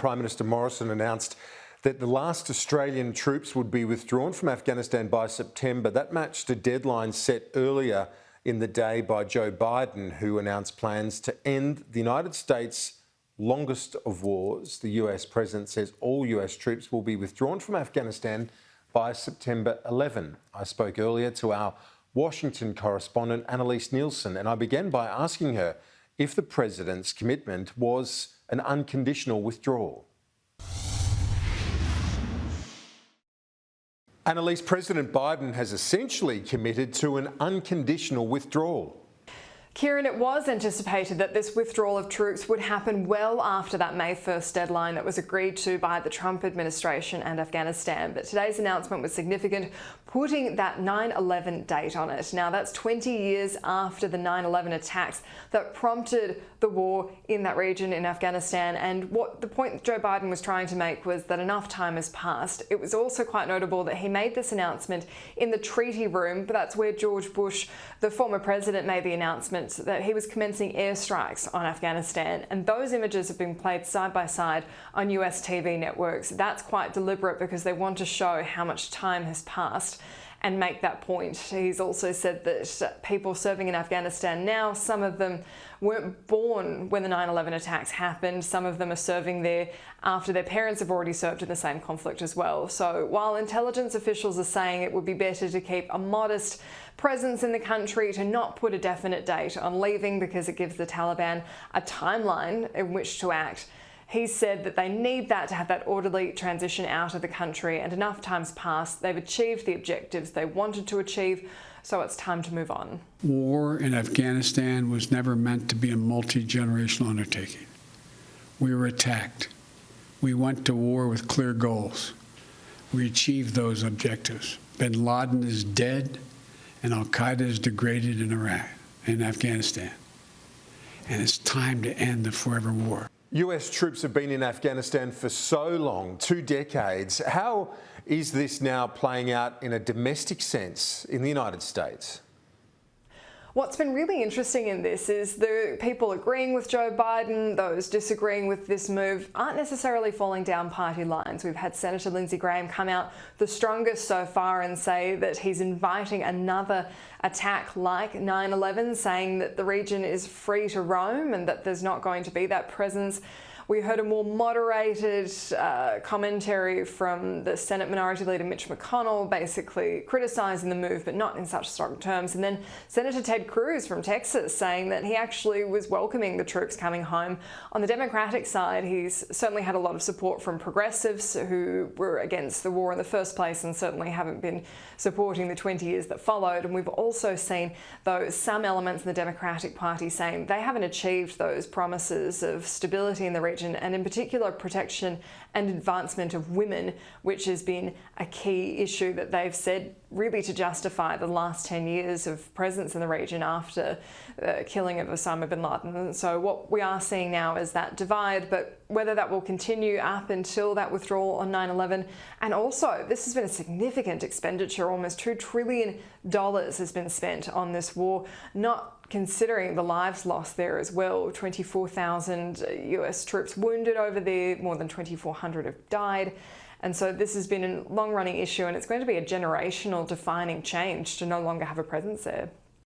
Prime Minister Morrison announced that the last Australian troops would be withdrawn from Afghanistan by September. That matched a deadline set earlier in the day by Joe Biden, who announced plans to end the United States' longest of wars. The US president says all US troops will be withdrawn from Afghanistan by September 11. I spoke earlier to our Washington correspondent, Annelise Nielsen, and I began by asking her if the president's commitment was an unconditional withdrawal. Annelise, President Biden has essentially committed to an unconditional withdrawal. Kieran, it was anticipated that this withdrawal of troops would happen well after that May 1st deadline that was agreed to by the Trump administration and Afghanistan. But today's announcement was significant, putting that 9/11 date on it. Now, that's 20 years after the 9/11 attacks that prompted the war in that region in Afghanistan. And what the point Joe Biden was trying to make was that enough time has passed. It was also quite notable that he made this announcement in the treaty room, but that's where George Bush, the former president, made the announcement that he was commencing airstrikes on Afghanistan, and those images have been played side by side on US TV networks. That's quite deliberate because they want to show how much time has passed and make that point. He's also said that people serving in Afghanistan now, some of them weren't born when the 9/11 attacks happened. Some of them are serving there after their parents have already served in the same conflict as well. So while intelligence officials are saying it would be better to keep a modest presence in the country, to not put a definite date on leaving because it gives the Taliban a timeline in which to act, he said that they need that to have that orderly transition out of the country, and enough time's passed. They've achieved the objectives they wanted to achieve, so it's time to move on. War in Afghanistan was never meant to be a multi-generational undertaking. We were attacked. We went to war with clear goals. We achieved those objectives. Bin Laden is dead, and Al-Qaeda is degraded in Iraq and Afghanistan. And it's time to end the forever war. US troops have been in Afghanistan for so long, 2 decades. How is this now playing out in a domestic sense in the United States? What's been really interesting in this is the people agreeing with Joe Biden, those disagreeing with this move, aren't necessarily falling down party lines. We've had Senator Lindsey Graham come out the strongest so far and say that he's inviting another attack like 9/11, saying that the region is free to roam and that there's not going to be that presence. We heard a more moderated commentary from the Senate Minority Leader Mitch McConnell, basically criticising the move, but not in such strong terms. And then Senator Ted Cruz from Texas saying that he actually was welcoming the troops coming home. On the Democratic side, he's certainly had a lot of support from progressives who were against the war in the first place and certainly haven't been supporting the 20 years that followed. And we've also seen, though, some elements in the Democratic Party saying they haven't achieved those promises of stability in the region, and in particular protection and advancement of women, which has been a key issue that they've said really to justify the last 10 years of presence in the region after the killing of Osama bin Laden. And so what we are seeing now is that divide, but whether that will continue up until that withdrawal on 9/11. And also, this has been a significant expenditure. Almost $2 trillion has been spent on this war, not considering the lives lost there as well. 24,000 US troops wounded over there, more than 2,400 have died. And so this has been a long-running issue, and it's going to be a generational defining change to no longer have a presence there.